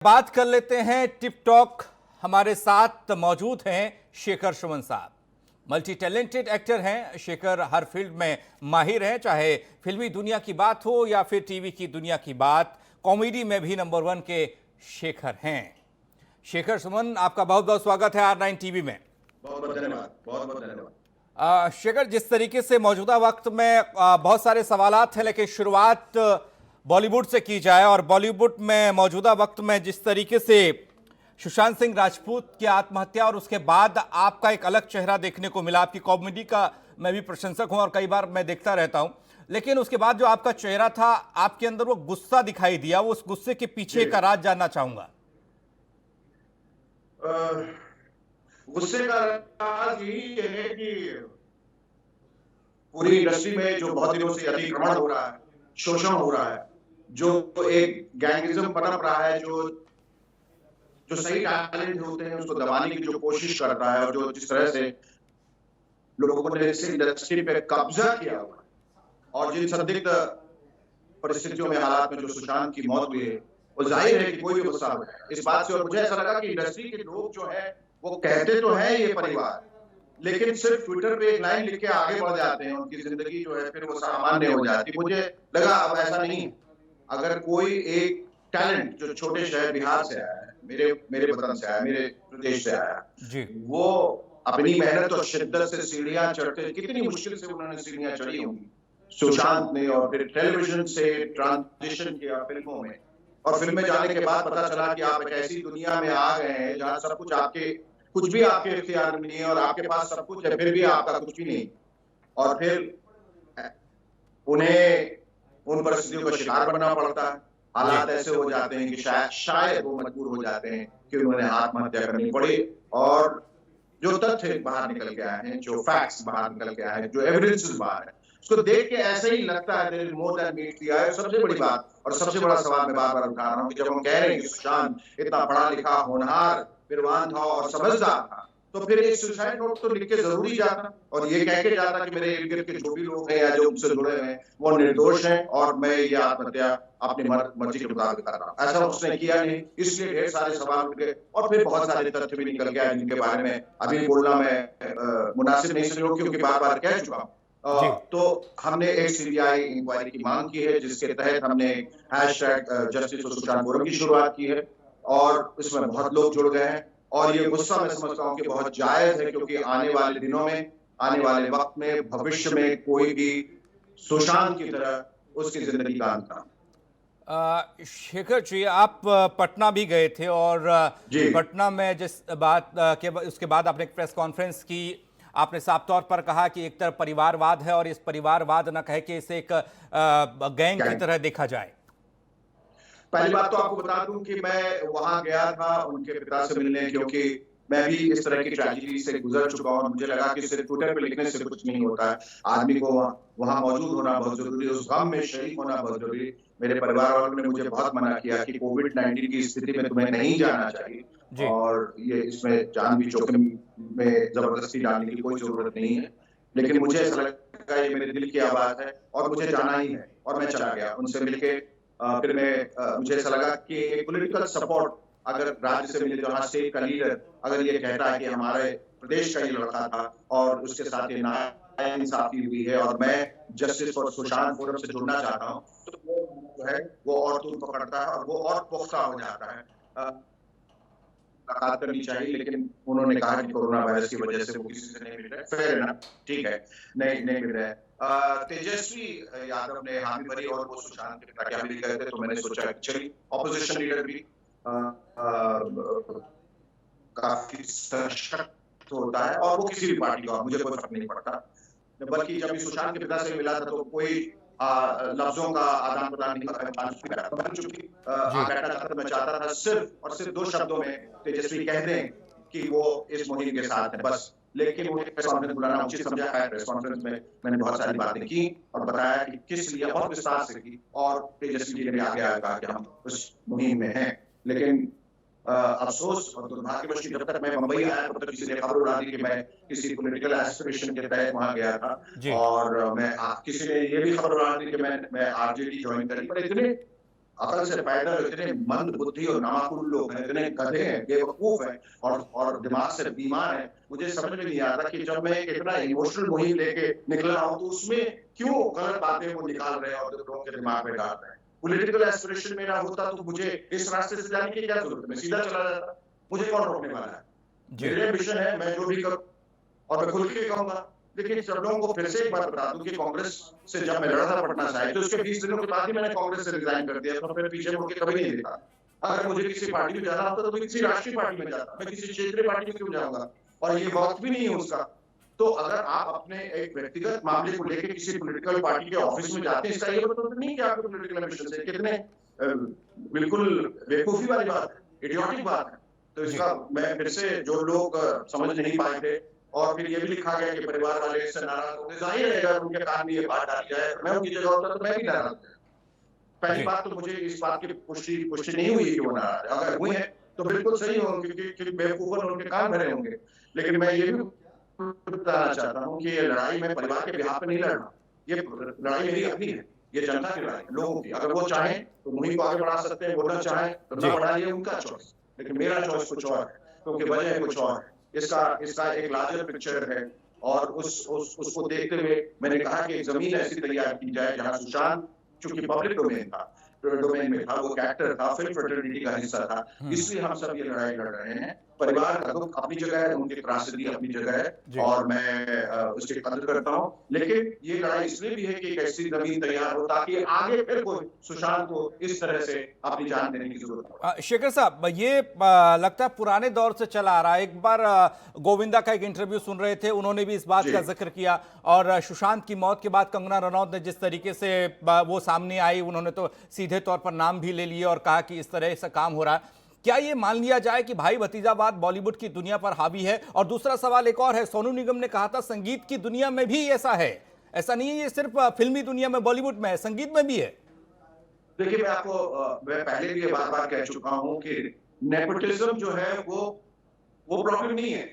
बात कर लेते हैं टिकटॉक। हमारे साथ मौजूद हैं शेखर सुमन साहब। मल्टी टैलेंटेड एक्टर हैं शेखर, हर फील्ड में माहिर हैं, चाहे फिल्मी दुनिया की बात हो या फिर टीवी की दुनिया की बात। कॉमेडी में भी नंबर 1 के शेखर हैं। शेखर सुमन, आपका बहुत बहुत स्वागत है R9 टीवी में। बहुत बहुत धन्यवाद, बहुत बहुत धन्यवाद। शेखर, जिस तरीके से मौजूदा वक्त में बहुत सारे सवालात हैं, लेकिन शुरुआत बॉलीवुड से की जाए और बॉलीवुड में मौजूदा वक्त में जिस तरीके से सुशांत सिंह राजपूत की आत्महत्या और उसके बाद आपका एक अलग चेहरा देखने को मिला। आपकी कॉमेडी का मैं भी प्रशंसक हूं और कई बार मैं देखता रहता हूं, लेकिन उसके बाद जो आपका चेहरा था, आपके अंदर वो गुस्सा दिखाई दिया। वो उस गुस्से के पीछे का राज जानना चाहूंगा। गुस्से का राज यही है कि पूरी इंडस्ट्री में जो बहुत दिनों से अतिक्रमण हो रहा है, शोषण हो रहा है, जो एक गैंगिज्म पनप रहा है, जो सही टैलेंट होते हैं उसको दबाने की जो कोशिश कर रहा है, और जो जिस तरह से लोगों ने इस इंडस्ट्री पे कब्जा किया हुआ है, और जिन संदिग्ध परिस्थितियों में, हालात में जो सुशांत की मौत हुई है, वो जाहिर है कि कोई भी गुस्सा हो जाएगा इस बात से। और मुझे ऐसा लगा कि इंडस्ट्री के लोग जो है वो कहते तो है ये परिवार, लेकिन सिर्फ ट्विटर पे एक लाइन लिख के आगे बढ़ जाते हैं। उनकी जिंदगी जो है फिर वो सामान्य हो जाती। मुझे लगा अब ऐसा नहीं है। अगर कोई एक टैलेंट जो छोटे शहर बिहार से आया है, मेरे वतन से आया, मेरे प्रदेश से आया जी, वो अपनी मेहनत और शिद्दत से सीढ़ियां चढ़ते, कितनी मुश्किल से उन्होंने सीढ़ियां चढ़ी होंगी सुशांत ने, और फिर टेलीविजन से ट्रांजिशन किया फिल्मों में, और फिल्म में जाने के बाद पता चला कि आप एक ऐसी दुनिया में आ गए हैं जहां सब कुछ आपके, कुछ भी आपके इख्तियार में नहीं है, और आपके पास सब कुछ है फिर भी आपका कुछ भी नहीं। और फिर उन्हें उन परिस्थितियों का शिकार बनना पड़ता है। हालात ऐसे हो जाते हैं कि शायद वो मजबूर हो जाते हैं कि उन्होंने आत्महत्या करनी पड़ी। और जो तथ्य बाहर निकल के आए हैं, जो फैक्ट्स बाहर निकल के आए हैं, जो एविडेंसेस बाहर है, उसको देख के ऐसे ही लगता है there is more than meat दिया है। सबसे बड़ी बात और सबसे बड़ा सवाल मैं बार बार उठा रहा हूँ कि जब हम कह रहे हैं कि सुशांत इतना पढ़ा लिखा, होनहार, विद्वान था और समझदार था, तो फिर एक सुसाइड नोट तो लिख के जरूरी जाता, और ये कह के जाता कि मेरे इर्द गिर्द के जो भी लोग हैं या जो मुझसे जुड़े हैं वो निर्दोष हैं और मैं ये आत्महत्या अपनी मर्जी के मुताबिक कर रहा हूं। ऐसा उसने किया नहीं, इसलिए ढेर सारे सवाल उठ गए, और फिर बहुत सारे तथ्य भी निकल गए जिनके बारे में अभी बोलना मैं मुनासिब नहीं समझूं, क्योंकि बार बार कह चुका हूं। तो हमने एक सीबीआई इंक्वायरी की मांग की है, जिसके तहत हमने #जस्टिस फॉर सुशांत फोरम की शुरुआत की है, और इसमें बहुत लोग जुड़ गए हैं। और ये गुस्सा मैं समझता हूँ कि बहुत जायज है, क्योंकि आने वाले दिनों में, आने वाले वक्त में, भविष्य में कोई भी सुशांत की तरह उसकी जिंदगी का अंत ना। शेखर जी, आप पटना भी गए थे और पटना में जिस बात के उसके बाद आपने एक प्रेस कॉन्फ्रेंस की। आपने साफ तौर पर कहा कि एक तरफ परिवारवाद है और इस परिवारवाद न कहे कि इसे एक गैंग की तरह देखा जाए। पहली बात तो आपको बता दूं कि मैं वहां गया था उनके पिता से मिलने, क्योंकि मैं भी इस तरह की ट्रेजेडी से गुजर चुका हूं। मुझे लगा कि सिर्फ ट्विटर पे लिखने से कुछ नहीं होता है, आदमी को वहां मौजूद होना बहुत जरूरी है, उस गम में शरीक होना बहुत जरूरी है। मेरे परिवार वालों ने मुझे बहुत मना किया कि कोविड-19 की स्थिति में तुम्हें नहीं जाना चाहिए, और ये इसमें जान भी जोखिम में जबरदस्ती डालने की कोई जरूरत नहीं है। लेकिन मुझे ऐसा लगा ये मेरे दिल की आवाज है और मुझे जाना ही है, और मैं चला गया उनसे मिलके। फिर मुझे ऐसा लगा कि एक पॉलिटिकल सपोर्ट अगर राज्य से मिले, जहां स्टेट का लीडर अगर ये कहता है कि हमारे प्रदेश का ये लड़का था और उसके साथ ये नाइंसाफी हुई है, और मैं जस्टिस फॉर सुशांत फोरम से जुड़ना चाहता हूं, तो वो जो है वो और तूल पकड़ता है और वो और पुख्ता हो जाता है। मुलाकात करनी चाहिए, लेकिन उन्होंने कहा कि कोरोना वायरस की वजह से वो किसी से नहीं मिल रहे। फेयर है, ठीक है, नहीं मिल रहे। तेजस्वी यादव ने हामी भरी और वो सुशांत के पिता भी गए थे, तो मैंने सोचा कि चलिए ऑपोजिशन लीडर भी काफी सशक्त होता है, और वो किसी भी पार्टी का, मुझे कोई फर्क नहीं पड़ता। बल्कि जब सुशांत के पिता से मिला था तो कोई लफ्जों का आदान प्रदान नहीं बन चुकी। मैं चाहता था सिर्फ और सिर्फ 2 शब्दों में तेजस्वी कह दें कि वो इस मुहिम के साथ है, बस। लेकिन उन्हें प्रेस कॉन्फ्रेंस बुलाना उचित समझा है। प्रेस कॉन्फ्रेंस में मैंने बहुत सारी बातें की और बताया कि किस लिए, बहुत विस्तार से की, और तेजस्वी जी ने आगे कहा कि हम उस मुहिम में हैं। लेकिन अफसोस और दुर्भाग्यवश जब तक मैं मुंबई आया तब तक किसी ने खबर उड़ा दी कि मैं किसी पॉलिटिकल एस्पिरेशन के तहत वहां गया था, और मैं किसी ने ये भी खबर उड़ा दी कि मैं आरजेडी ज्वाइन करी। पर इतने अकल से पैदा इतने मंद बुद्धि और नामाकुल लोग हैं, इतने गधे हैं, बेवकूफ हैं और दिमाग से बीमार हैं। मुझे समझ में नहीं आता कि जब मैं एक इतना इमोशनल मुहिम लेके निकल रहा हूं तो उसमें क्यों गलत बातें वो निकाल रहे हैं और लोगों के दिमाग में डाल रहे हैं। पॉलिटिकल एस्पिरेशन मेरा होता तो मुझे इस रास्ते से जाने की क्या जरूरत है, मैं सीधा चला जाता, मुझे कौन रोकने वाला है। मेरे मिशन है, मैं जो भी करूं और मैं खुल के कहूंगा। लेकिन सब लोगों को फिर से एक बात बता दूं कि कांग्रेस से जब मैं लड़ा था पटना साहिब तो उसके 20 दिनों के बाद ही मैंने कांग्रेस से रिजाइन कर दिया, तो फिर पीछे मुड़ के कभी नहीं देखा। अगर मुझे किसी पार्टी में जाना होता तो मैं किसी राष्ट्रीय पार्टी में जाता, मैं किसी क्षेत्रीय पार्टी में क्यों जाऊंगा, और ये वक्त भी नहीं है उसका। तो अगर आप अपने एक व्यक्तिगत मामले को लेकर किसी पॉलिटिकल पार्टी के ऑफिस में जाते हैं, इसका ये मतलब नहीं कि आपको पॉलिटिकल एम्बिशन है। कितने बिल्कुल बेवकूफी वाली बात है, इडियोटिक बात है। तो इसका मैं फिर से जो लोग समझ नहीं पाए थे और फिर ये भी लिखा गया कि परिवार वाले इससे नाराज होंगे, जाहिर है अगर उनके कान में ये बात डाली जाए, मैं उनकी जगह होता तो मैं भी नाराज होता। पहली बात तो मुझे इस बात की पुष्टि नहीं हुई कि वो नाराज है, अगर हुई है तो बिल्कुल सही होंगे क्योंकि बेवकूफन उनके कान भरे होंगे। लेकिन मैं ये भी बताना चाहता हूँ कि ये लड़ाई मैं परिवार के बिहाफ पे नहीं लड़ रहा, ये लड़ाई मेरी अपनी है, ये जनता की लड़ाई, लोगों की। अगर वो चाहे तो मुहिम को आगे बढ़ा सकते हैं, वो ना चाहे तो ना बढ़ाइए, उनका चॉइस। लेकिन मेरा चॉइस कुछ और है, क्योंकि वजह कुछ और है। इसका एक लार्जर पिक्चर है और उसको देखते हुए मैंने कहा कि एक जमीन ऐसी तैयार की जाए जहां सुशांत, चूंकि पब्लिक डोमेन में था, वो कैरेक्टर था, फिल्म फ्रेटर्निटी का हिस्सा था, इसलिए हम सब ये लड़ाई लड़ रहे हैं। परिवार का दुख अपनी जगह है, उनकी त्रासदी अपनी जगह है और मैं उसकी कदर करता हूं। लेकिन ये लड़ाई इसलिए भी है कि एक ऐसी जमीन तैयार हो ताकि आगे फिर कोई सुशांत को इस तरह से अपनी जान देने की जरूरत हो। शेखर साहब, ये लगता है पुराने दौर से चला आ रहा है। एक बार गोविंदा का एक इंटरव्यू सुन रहे थे, उन्होंने भी इस बात का जिक्र किया और सुशांत की मौत के बाद कंगना रनौत ने जिस तरीके से वो सामने आई, उन्होंने तो सीधे तौर पर नाम भी ले लिए और कहा कि इस तरह से काम हो रहा है। क्या ये मान लिया जाए कि भाई भतीजावाद बॉलीवुड की दुनिया पर हावी है? और दूसरा सवाल एक और है, सोनू निगम ने कहा था संगीत की दुनिया में भी ऐसा है, ऐसा नहीं है ये सिर्फ फिल्मी दुनिया में, बॉलीवुड में है, संगीत में भी है। देखिए मैं पहले भी ये बार-बार कह चुका हूं कि नेपोटिज्म जो है वो प्रॉब्लम नहीं है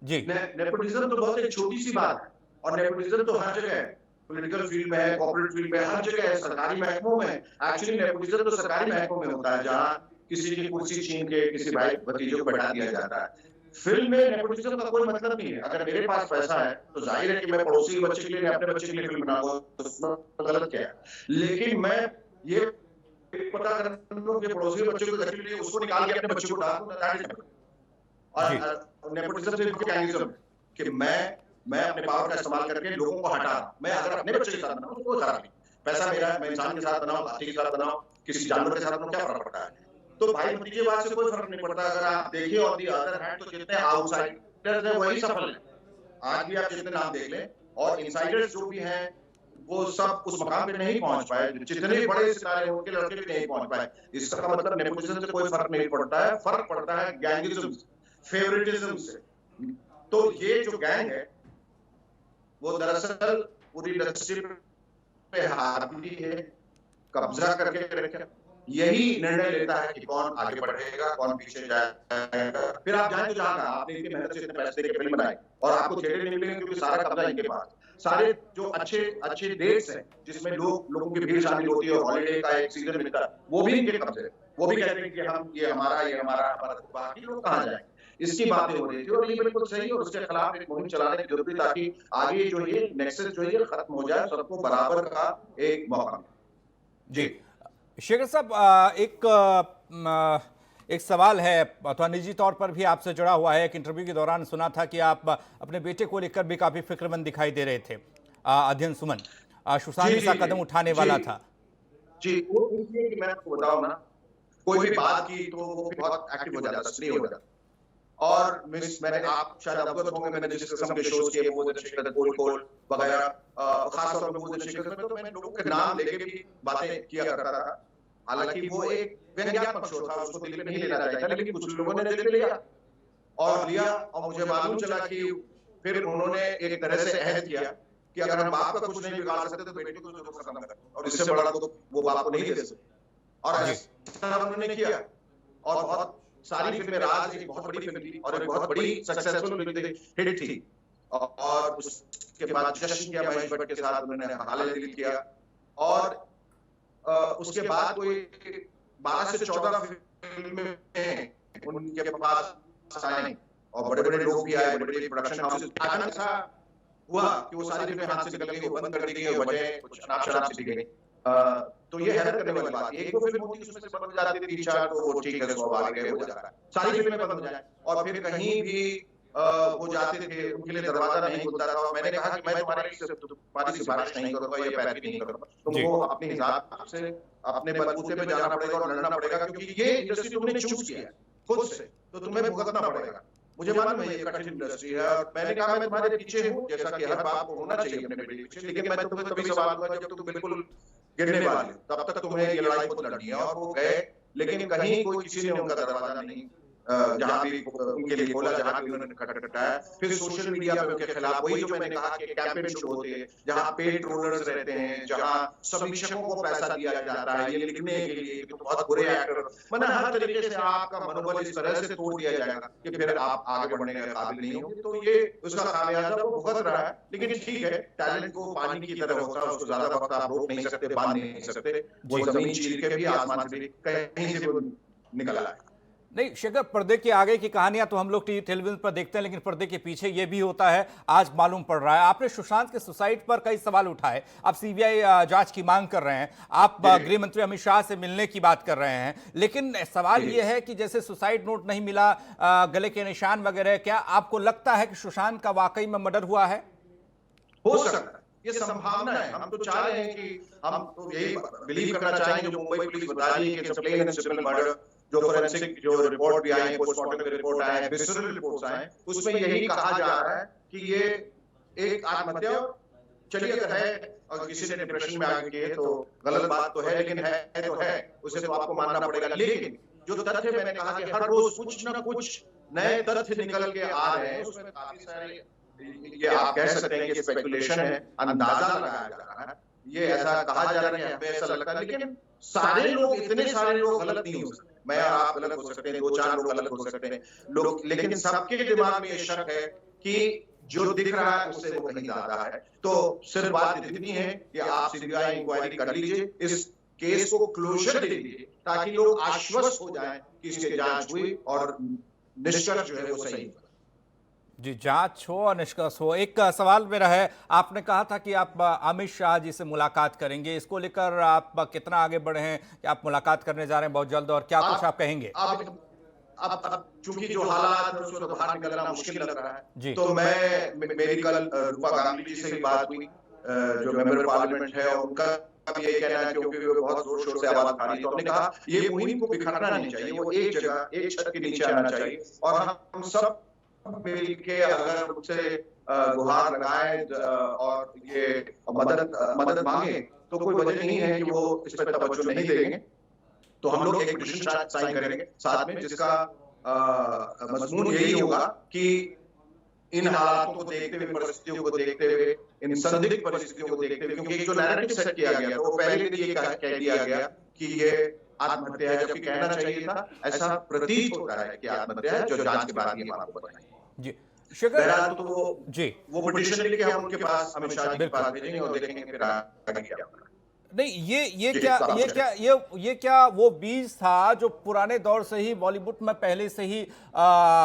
जी। नेपोटिज्म तो बहुत एक छोटी सी बात है और नेपोटिज्म तो हर जगह है, पॉलिटिकल फील्ड में है, कॉर्पोरेट फील्ड में, हर जगह है, सरकारी महकमों में। एक्चुअली नेपोटिज्म तो सरकारी महकमों में होता है जहां किसी की कुर्सी छीन के किसी भाई भतीजे को बैठा दिया जाता है। फिल्म में नेपोटिज्म का कोई मतलब नहीं है। अगर मेरे पास पैसा है तो जाहिर है कि मैं पड़ोसी बच्चे के लिए, अपने बच्चे के लिए फिल्म बनाऊंगा, तो उसमें गलत क्या है। लेकिन मैं ये पता कर लूं कि पड़ोसी बच्चे को देखने के लिए उसको निकाल के अपने बच्चे को डाल दूं, और नेपोटिज्म से कैनिज्म कि मैं अपने पावर का इस्तेमाल करके लोगों को हटा, मैं अगर अपने बच्चे के साथ बनाऊं तो कोई खराब नहीं, पैसा मेरा है, मैं इंसान के साथ बनाऊं, हाथी के साथ बनाऊं, किसी जानवर के साथ बनाऊं, क्या फर्क पड़ता है। तो भाई भतीजेवाद से कोई फर्क नहीं पड़ता। अगर आप देखिए ऑन दी अदर हैंड तो जितने आउटसाइडर्स हैं वही सफल हैं। आज भी आप जितने नाम देख लें, और इनसाइडर्स जो भी हैं वो सब उस मकाम पे नहीं पहुंच पाए, जितने भी बड़े सितारे उनके लड़के भी नहीं पहुंच पाए। इसका मतलब नेपोटिज्म से कोई फर्क नहीं पड़ता है, फर्क पड़ता है गैंगिज्म, फेवरेटिज्म से। तो ये जो गैंग है वो दरअसल पूरी इंडस्ट्री पे हावी है, कब्जा करके रखे, यही निर्णय लेता है कि कौन आगे बढ़ेगा, कौन पीछे जाएगा। फिर आप जाएं तो जहां आपने इनकी मेहनत से इतने पैसे देके फिल्म बनाई और आपको थिएटर नहीं मिलेंगे क्योंकि सारा कब्जा इनके पास। सारे जो अच्छे डेट्स हैं जिसमें लोगों की भीड़ शामिल होती है और हॉलीडे का एक सीजन मिलता है, वो भी इनके कब्जे। वो भी कहते हैं कि हम ये हमारा, बाकी लोग कहां जाएंगे। इसकी बातें हो रही थी और ये बिल्कुल सही, और उसके खिलाफ एक मुहिम चलाने की जरूरत है ताकि आगे जो ये नेक्सस जो है खत्म हो जाए, सबको बराबर का एक मौका मिले। जी शेखर साहब, एक सवाल है, थोड़ा निजी तौर पर भी आपसे जुड़ा हुआ है। एक इंटरव्यू के दौरान सुना था कि आप अपने बेटे को लेकर भी काफी फिक्रमंद दिखाई दे रहे थे। अध्ययन सुमन सुशांत सा कदम उठाने वाला था जी। वो इसलिए कि मैं आपको बताऊं ना, कोई भी बात की तो वो बहुत एक्टिव हो जाता, सक्रिय हो जाता। और मैंने, आप शायद अवगत होंगे, मैंने जिस किस्म के शोज किए, वो शिखर कोल वगैरह, खास तौर पर वो शिखर में, तो मैं लोगों के नाम लेके भी बातें किया करता था। हालांकि वो एक व्यंग्यात्मक शो था, उसको दिल पे नहीं लेना चाहिए था, लेकिन कुछ लोगों ने दिल पे लिया और मुझे मालूम चला कि फिर उन्होंने एक तरह से अहद किया कि अगर हम बाप का कुछ नहीं बिगाड़ सकते तो बेटे को जरूर खत्म कर, और इससे बड़ा तो वो बाप को नहीं दे सकते। और ऐसा उन्होंने किया और बहुत सारी फिल्में, राज एक बहुत बड़ी फिल्म थी और एक बहुत बड़ी सक्सेसफुल हिट थी, और उसके बाद जश्न किया महेश भट्ट के साथ, उन्होंने हाल दिल किया, और उसके बाद कोई 12 से 14 फिल्में उनके पास आए और बड़े बड़े लोग भी आए, बड़े बड़े प्रोडक्शन हाउसेस। अचानक ऐसा हुआ कि वो सारी फिल्में हाथ से निकल गई, वो बंद कर दी गई, वजह कुछ अनाप शनाप सी दी गई। तो ये हैरत करने वाली बात। एक दो फिल्म होती है उसमें से बंद हो जाती है, 3-4 तो वो ठीक है, सो आगे गए हो जाता है। सारी फिल्में बंद हो जाए और फिर कहीं भी वो जाते थे, उनके लिए दरवाजा नहीं खुलता था। और मैंने कहा कि मैं तुम्हारी सिफारिश नहीं करूंगा, ये पैरवी नहीं करूंगा, तुमको अपने हिसाब से अपने बलबूते पे जाना पड़ेगा और लड़ना पड़ेगा, क्योंकि ये इंडस्ट्री तुमने चूज किया है खुद से, तो तुम्हें भुगतना पड़ेगा। मुझे मालूम है ये कठिन इंडस्ट्री है और मैंने कहा मैं तुम्हारे पीछे हूँ, जैसा कि हर बाप को होना चाहिए अपने बेटे पीछे, लेकिन मैं तुम्हें कभी सवाल करूंगा जब तुम बिल्कुल गिरने वाले हो, तब तक तुम्हें ये लड़ाई खुद लड़नी है। और वो गए, लेकिन कहीं कोई किसी ने उनका दरवाजा नहीं जहां भी उनके लिए खोला, जहां भी उन्होंने खटखटाया। फिर सोशल मीडिया पे उनके खिलाफ वही जो मैंने कहा कि कैंपेन शुरू होते हैं, जहां पेड ट्रोलर्स रहते हैं, जहां समीक्षकों को पैसा दिया जाता है ये लिखने के लिए कि तुम बहुत बुरे एक्टर, मतलब हर तरीके से आपका मनोबल इस तरह से तोड़ दिया जाएगा कि फिर आप आगे बढ़ने के काबिल नहीं होंगे। तो ये उसका खामियाजा वो भुगत रहा है। लेकिन ठीक है, टैलेंट को पानी की तरह होता है, उसको ज्यादा वक्त आप रोक नहीं सकते, बांध नहीं सकते। वो जमीन चीर के भी, आसमान से भी कहीं से वो निकल आए। नहीं शेखर, पर्दे के आगे की कहानियां तो हम लोग टेलीविजन पर देखते हैं, लेकिन पर्दे के पीछे ये भी होता है, आज मालूम पड़ रहा है। आपने सुशांत के सुसाइड पर कई सवाल उठाए, आप सीबीआई जांच की मांग कर रहे हैं, आप गृह मंत्री अमित शाह से मिलने की बात कर रहे हैं, लेकिन सवाल ये है कि जैसे सुसाइड नोट नहीं मिला, गले के निशान वगैरह, क्या आपको लगता है कि सुशांत का वाकई में मर्डर हुआ है? हो सकता है, ये संभावना है। हम तो चाह रहे हैं कि हम तो यही बिलीव करना चाहेंगे जो मुंबई पुलिस बता रही है कि it's a plain and simple murder. जो फोरेंसिक जो रिपोर्ट भी आई है, पोस्टमार्टम की रिपोर्ट आए हैं, विसरल रिपोर्ट्स आए हैं, उसमें यही कहा जा रहा है कि ये एक आत्महत्या, चलिए अगर है और किसी ने डिप्रेशन में आगे किए तो गलत बात तो है, लेकिन है तो है, उसे तो आपको मानना पड़ेगा। लेकिन जो तथ्य मैंने कहा कि हर रोज कुछ ना कुछ नए तथ्य निकल के आ रहे हैं, उसमें काफी सारे, ये आप कह सकते हैं कि स्पेकुलेशन है, अंदाजा लगाया जा रहा है, ये ऐसा कहा जा रहा है, हमें ऐसा लगता है। लेकिन सारे लोग, इतने सारे लोग गलत नहीं हो सकते, मैं और आप गलत हो सकते हैं, 2-4 लोग गलत हो सकते हैं लोग, लेकिन सबके दिमाग में ये शक है कि जो दिख रहा है उससे वो कहीं ज्यादा है। तो सिर्फ बात इतनी है कि आप सीबीआई इंक्वायरी कर लीजिए, इस केस को क्लोजर दे दीजिए, ताकि लोग आश्वस्त हो जाएं कि इसकी जांच हुई और निष्कर्ष जो है वो सही। जी, जांच हो और निष्कर्ष हो। एक सवाल मेरा है, आपने कहा था कि आप अमित शाह जी से मुलाकात करेंगे, इसको लेकर आप कितना आगे बढ़े हैं कि आप मुलाकात करने जा रहे हैं बहुत जल्द, और क्या कुछ आप कहेंगे? अब चूंकि जो हालात है उसको तो बाहर निकलना मुश्किल लग रहा है, तो मेरी कल रूपा गांधी जी से भी बात हुई, जो मेंबर पार्लियामेंट है, और उनका भी यही कहना है, क्योंकि वो बहुत जोर शोर से आवाज उठा रही है, तो हमने कहा ये मुहिम को बिखरना नहीं चाहिए, वो एक जगह, एक छत के नीचे आना चाहिए, और हम सब मिल के अगर उनसे गुहार लगाए और ये मदद मांगे, तो कोई वजह नहीं है कि वो इस पर तवज्जो नहीं देंगे। तो हम लोग एक पिटीशन साइन करेंगे साथ में, जिसका मजमून यही होगा कि इन हालातों को देखते हुए, परिस्थितियों को देखते हुए, इन संदिग्ध परिस्थितियों को देखते हुए, क्योंकि जो नैरेटिव सेट किया गया वो पहले दिन ये कह दिया गया कि ये आत्महत्या है, जबकि कहना चाहिए था, ऐसा प्रतीत होता है कि आत्महत्या है, जो जांच के बाद ये आपको बताएंगे। जी शेखर, तो वो पिटीशन लेके हम उनके पास, अमित शाह जी के पास भेजेंगे और देखेंगे फिर आगे क्या होगा। नहीं, ये क्या वो बीज था जो पुराने दौर से ही बॉलीवुड में पहले से ही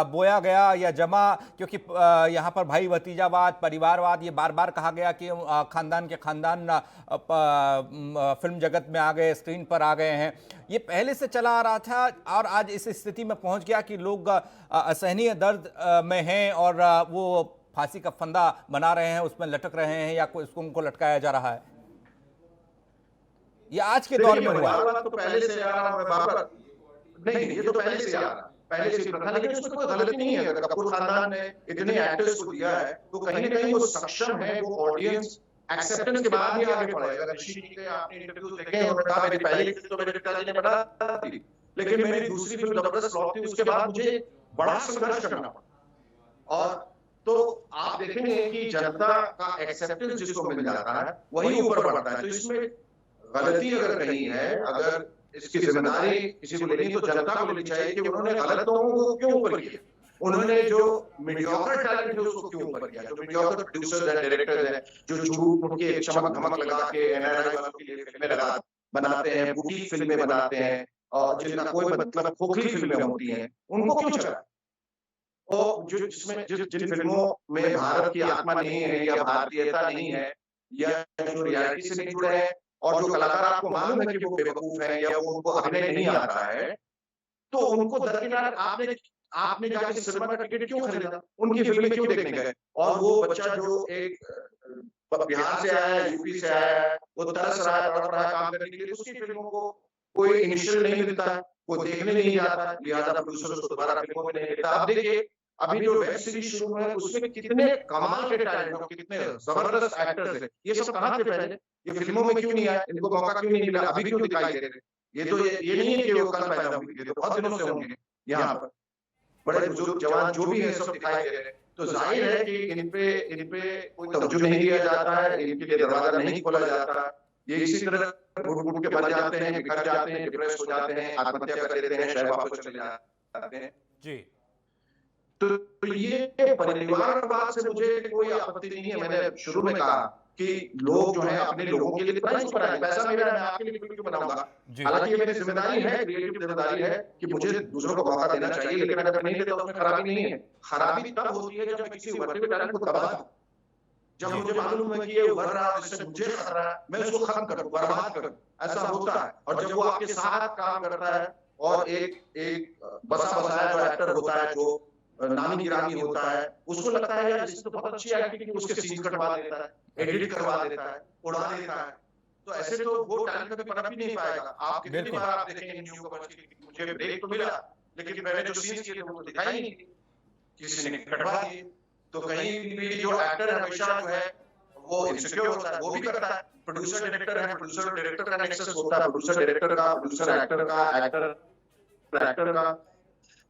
बोया गया या जमा, क्योंकि यहाँ पर भाई भतीजावाद, परिवारवाद, ये बार बार कहा गया कि खानदान के खानदान फिल्म जगत में आ गए, स्क्रीन पर आ गए हैं, ये पहले से चला आ रहा था और आज इस स्थिति में पहुंच गया कि लोग असहनीय दर्द में हैं और वो फांसी का फंदा बना रहे हैं, उसमें लटक रहे हैं या उसको उनको लटकाया जा रहा है। ये आज के दौर में हुआ तो पहले से आ रहा, नहीं, ये तो पहले से आ रहा, पहले से प्रथा, लेकिन उसमें कोई गलती नहीं है। अगर कपूर खानदान ने इतने एक्टर्स को दिया है तो कहीं ना कहीं वो सक्षम है, वो ऑडियंस एक्सेप्टेंस के बाद ही आगे बढ़ेगा। अगर ऋषि के आपने इंटरव्यूज देखे, उन्होंने कहा मेरी पहली फिल्म तो मेरे पिताजी ने बना दी, लेकिन मेरी दूसरी फिल्म जबरदस्त फ्लॉप थी, उसके बाद मुझे बड़ा संघर्ष करना पड़ा। और तो आप देखेंगे कि जनता का एक्सेप्टेंस जिसको मिल जाता है वही ऊपर बढ़ता है। तो इसमें गलती अगर कहीं है, अगर इसकी जिम्मेदारी किसी को लेनी, तो जनता को लेनी चाहिए कि उन्होंने गलतों को क्यों ऊपर किया, उन्होंने जो मीडियोकर टैलेंट है उसको क्यों ऊपर किया, जो मीडियोकर प्रोड्यूसर्स हैं, डायरेक्टर्स हैं, जो झूठ मूठ के चमक धमक लगा के एनआरआई वालों के लिए फिल्में लगा बनाते हैं, बुटीक फिल्में बनाते हैं और जिनका कोई मतलब खोखली फिल्में होती हैं, उनको क्यों चलाएं? और जो जिसमें जिन फिल्मों में भारत की आत्मा नहीं है या भारतीयता नहीं है या जो रियलिटी से नहीं जुड़े हैं और जो कलाकार आपको मालूम है कि वो बेवकूफ हैं या वो उनको अभिनय नहीं आता है, तो उनको दरकिनार आपने आपने जाके सिनेमा का टिकट क्यों खरीदा? उनकी फिल्में क्यों देखने गए? और वो बच्चा जो एक बिहार से आया है, यूपी से आया है, वो तरस रहा है, तड़प रहा है काम करने के लिए, उसकी फिल्मों को कोई इनिशियल नहीं मिलता है, वो देखने नहीं जाता है, लिहाजा प्रोड्यूसर उसको दोबारा फिल्मों में नहीं लेता। अब देखिए, अभी जो वेब सीरीज शुरू है, उसमें कितने कमाल के टैलेंट और कितने जबरदस्त एक्टर्स हैं। ये सब कहाँ थे पहले? ये फिल्मों में क्यों नहीं आए? इनको मौका क्यों नहीं मिला? अभी क्यों दिखाई दे रहे थे? ये नहीं है कि वो कल पैदा हुए, ये तो बहुत दिनों से होंगे यहाँ पर। बड़े बुजुर्ग जवान जो भी है सब दिखाई दे रहे हैं। तो जाहिर है कि इन पे कोई तवज्जो नहीं दिया जाता है, इनके लिए दरवाजा नहीं खोला जाता। ये इसी तरह घुट-घुट के मर जाते हैं, बिखर जाते हैं, डिप्रेस हो जाते हैं, आत्महत्या कर लेते हैं, शहर वापस चले जाते हैं। जी। तो ये परिवारवाद से मुझे कोई आपत्ति नहीं है। मैंने शुरू में कहा कि लोग जो है अपने लोगों के लिए प्राइस बनाए, पैसा मेरा है, मैं आपके लिए क्यों बनाऊंगा। हालांकि ये मेरी जिम्मेदारी है, क्रिएटिव जिम्मेदारी है कि मुझे दूसरों को मौका देना चाहिए, लेकिन अगर नहीं देता उसमें खराबी नहीं है। खराबी तब होती है जब मैं किसी उभरते हुए टैलेंट को दबा दूं। जब मुझे मालूम है कि ये उभर रहा है, इससे मुझे खतरा है, मैं उसको खत्म करूं, बर्बाद करूं। ऐसा होता है। और जब वो आपके साथ काम करता है और एक बसा बसाया जो एक्टर होता है, जो नामी गिरामी होता है, उसको लगता है यार इसने तो बहुत अच्छी एक्टिंग की, उसके सीन कटवा देता है, एडिट करवा देता है, उड़ा देता है। तो ऐसे तो वो टैलेंट कभी पनप ही नहीं पाएगा। आप कितनी बार आप देखेंगे न्यू कमर्स की, मुझे ब्रेक तो मिला, लेकिन मैंने जो सीन्स किए थे वो दिखाई नहीं दिए, किसी ने कटवा दिए। तो कहीं भी जो एक्टर हमेशा जो है वो इनसिक्योर होता है, वो भी करता है। प्रोड्यूसर डायरेक्टर है, प्रोड्यूसर डायरेक्टर का नेक्सस होता है, प्रोड्यूसर डायरेक्टर का, प्रोड्यूसर एक्टर का, एक्टर का।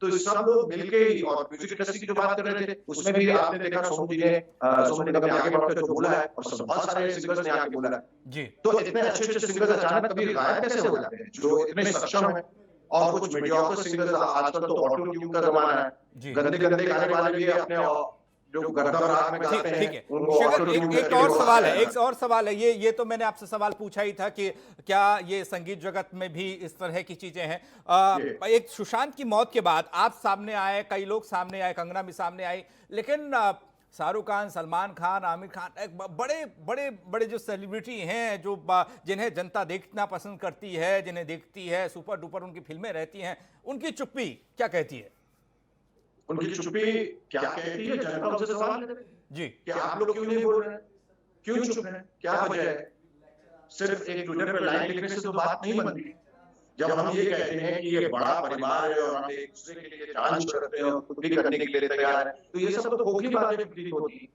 तो सब लोग मिलके ही, और म्यूजिक इंडस्ट्री की जो बात कर रहे थे उसमें भी आपने देखा सोनू निगम ने आगे बढ़कर जो बोला है, और बहुत सारे सिंगर्स ने आगे बोला है जी। तो इतने अच्छे अच्छे सिंगर्स अचानक कभी गायब कैसे हो जाते हैं जो इतने सक्षम है? और कुछ मीडियोकर सिंगर्स, आजकल तो ऑटो ट्यून का जमाना है, गंदे गंदे गाने वाले भी अपने जो गर्दन राग में गाते हैं। ठीक है, एक और सवाल है, एक और सवाल है, ये तो मैंने आपसे सवाल पूछा ही था कि क्या ये संगीत जगत में भी इस तरह की चीजें हैं। एक सुशांत की मौत के बाद आप सामने आए, कई लोग सामने आए, कंगना भी सामने आई, लेकिन शाहरुख खान, सलमान खान, आमिर खान, एक बड़े बड़े बड़े जो सेलिब्रिटी हैं, जो जिन्हें जनता देखना पसंद करती है, जिन्हें देखती है, सुपर डुपर उनकी फिल्में रहती हैं, उनकी चुप्पी क्या कहती है? उनकी चुप्पी क्या कहती है? जनता उनसे सवाल करे जी कि आप लोग क्यों नहीं बोल रहे हैं, क्यों चुप हैं, क्या वजह है? सिर्फ एक ट्विटर पर लाइन लिखने से तो बात नहीं बनती। जब हम ये कहते हैं कि ये बड़ा परिवार है और हम एक दूसरे के लिए जान करते हैं और कुछ भी करने के लिए तैयार है, तो ये सब तो खोखली बातें प्रतीत होती है।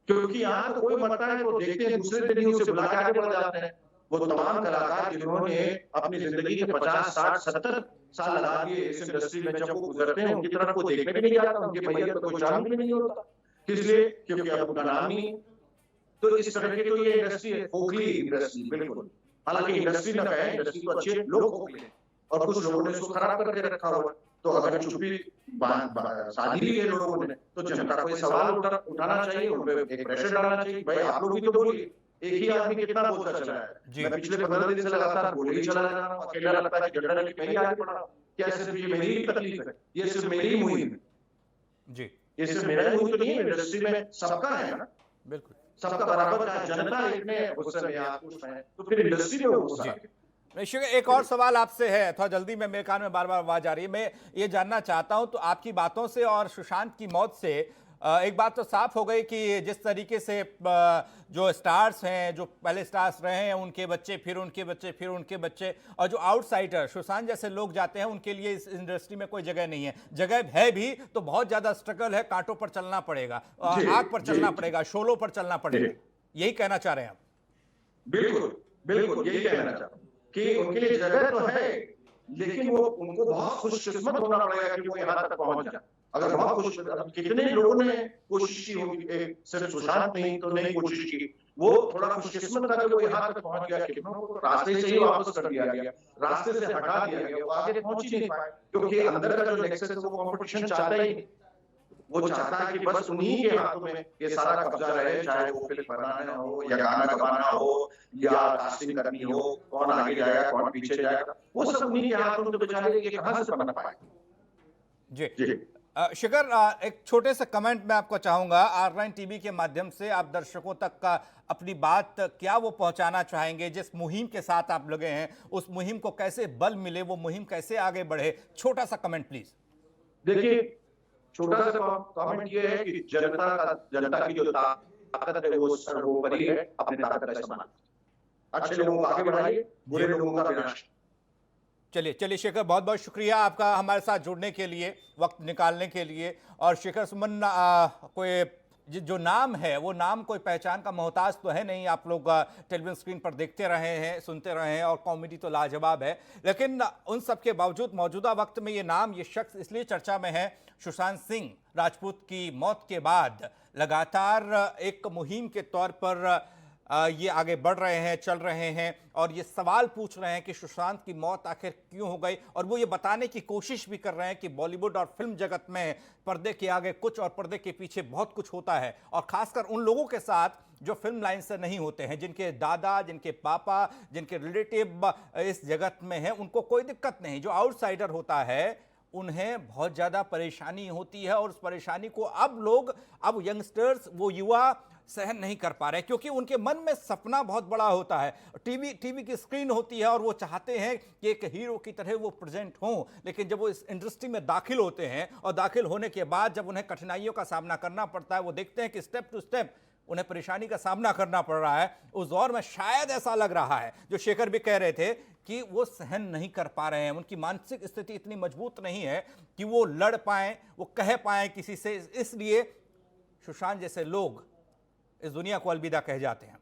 क्योंकि यहाँ तो कोई मरता है तो देखते हैं दूसरे दिन ही उसे बुला के आगे बढ़ जाते हैं। वो तमाम कलाकार जिन्होंने अपनी जिंदगी के 50, 60, 70 साल लगा दिए इस इंडस्ट्री में, जब वो गुजरते हैं उनकी तरफ को देखने भी नहीं आता, उनके भैया तो कोई चालू भी नहीं होता। इसलिए क्योंकि अब उनका नाम नहीं है। तो इस तरह की तो ये इंडस्ट्री है, खोखली इंडस्ट्री, बिल्कुल। हालांकि इंडस्ट्री ना कहे, इंडस्ट्री तो अच्छे लोग खोखले हैं और कुछ लोगों ने इसको खराब करके रखा हुआ है। तो अगर चुप्पी साधी भी है लोगों ने, तो जनता को सवाल उठाना चाहिए, उन पर एक प्रेशर डालना चाहिए, भाई आप लोग भी तो बोलिए। एक ही आदमी कितना बोलता चला है? मैं पिछले 15 दिन से लगातार बोले ही चला जा रहा हूँ। अकेला लगता है कि डंडा लेके मैं ही आगे बढ़ रहा हूँ। क्या सिर्फ ये मेरी ही तकलीफ है? ये सिर्फ मेरी ही मुहिम है जी? ये सिर्फ मेरा ही मुहिम तो नहीं है, इंडस्ट्री में सबका है ना, बिल्कुल सबका बराबर का। जनता इतने गुस्से में है तो फिर इंडस्ट्री में गुस्सा है। एक और सवाल आपसे है, थोड़ा जल्दी में, मेरे कान में बार बार आवाज आ रही है, मैं ये जानना चाहता हूं, तो आपकी बातों से और सुशांत की मौत से एक बात तो साफ हो गई कि जिस तरीके से जो स्टार्स हैं, जो पहले स्टार्स रहे हैं, उनके बच्चे, फिर उनके बच्चे, फिर उनके बच्चे, और जो आउटसाइडर सुशांत जैसे लोग जाते हैं, उनके लिए इस इंडस्ट्री में कोई जगह नहीं है। जगह है भी तो बहुत ज्यादा स्ट्रगल है, कांटों पर चलना पड़ेगा, आग पर चलना पड़ेगा, शोलों पर चलना पड़ेगा। यही कहना चाह रहे हैं आप? बिल्कुल बिल्कुल, यही कहना चाह रहा हूं कि उनके लिए जगह तो है, लेकिन वो उनको बहुत खुशकिस्मत होना पड़ेगा कि वो यहाँ तक पहुंच जाए। अगर बहुत खुश, कितने लोगों ने कोशिश की होगी, सिर्फ सुशांत नहीं तो नहीं कोशिश की, वो थोड़ा खुशकिस्मत था कि वो यहाँ तक पहुंच गया। कितनों को रास्ते से ही वापस कर दिया गया, रास्ते से हटा दिया गया, वो आगे पहुंच ही नहीं पाए, क्योंकि अंदर का जो नेक्सस है वो कंपटीशन चाहता ही नहीं। वो चाहता है कि बस उन्हीं के हाथों में ये सारा कब्जा रहे, चाहे वो फिल्म बनाना हो या गाना गवाना हो या कास्टिंग करनी हो, कौन आगे जाएगा कौन पीछे जाएगा, वो सब उन्हीं के हाथों में, बेचारे ये कहां से बना पाएगा। जी जी शिखर, एक छोटे से कमेंट मैं आपको चाहूंगा, R9 टीवी के माध्यम से आप दर्शकों तक का अपनी बात क्या वो पहुंचाना चाहेंगे, जिस मुहिम के साथ आप लगे हैं उस मुहिम को कैसे बल मिले, वो मुहिम कैसे आगे बढ़े? छोटा सा कमेंट प्लीज। देखिए, छोटा सा कमेंट ये है कि जनता की जो ताकत है वो सर्वोपरि है, अपने ताकत का इस्तेमाल, अच्छे लोगों को आगे बढ़ाइए, बुरे लोगों का विनाश। चलिए चलिए शेखर, बहुत बहुत शुक्रिया आपका हमारे साथ जुड़ने के लिए, वक्त निकालने के लिए। और शेखर सुमन कोई जो नाम है वो नाम कोई पहचान का मोहताज तो है नहीं, आप लोग टेलीविजन स्क्रीन पर देखते रहे हैं, सुनते रहे हैं और कॉमेडी तो लाजवाब है, लेकिन उन सब के बावजूद मौजूदा वक्त में ये नाम, ये शख्स इसलिए चर्चा में है, सुशांत सिंह राजपूत की मौत के बाद लगातार एक मुहिम के तौर पर ये आगे बढ़ रहे हैं, चल रहे हैं और ये सवाल पूछ रहे हैं कि सुशांत की मौत आखिर क्यों हो गई, और वो ये बताने की कोशिश भी कर रहे हैं कि बॉलीवुड और फिल्म जगत में पर्दे के आगे कुछ और पर्दे के पीछे बहुत कुछ होता है, और खासकर उन लोगों के साथ जो फिल्म लाइन से नहीं होते हैं, जिनके दादा, जिनके पापा, जिनके रिलेटिव इस जगत में हैं, उनको कोई दिक्कत नहीं, जो आउटसाइडर होता है उन्हें बहुत ज़्यादा परेशानी होती है, और उस परेशानी को अब यंगस्टर्स, वो युवा सहन नहीं कर पा रहे, क्योंकि उनके मन में सपना बहुत बड़ा होता है, टीवी की स्क्रीन होती है और वो चाहते हैं कि एक हीरो की तरह वो प्रेजेंट हों, लेकिन जब वो इस इंडस्ट्री में दाखिल होते हैं और दाखिल होने के बाद जब उन्हें कठिनाइयों का सामना करना पड़ता है, वो देखते हैं कि स्टेप टू स्टेप उन्हें परेशानी का सामना करना पड़ रहा है, उस दौर में शायद ऐसा लग रहा है, जो शेखर भी कह रहे थे, कि वो सहन नहीं कर पा रहे हैं, उनकी मानसिक स्थिति इतनी मजबूत नहीं है कि वो लड़ पाएं, वो कह पाएं किसी से, इसलिए सुशांत जैसे लोग इस दुनिया को अलविदा कह जाते हैं।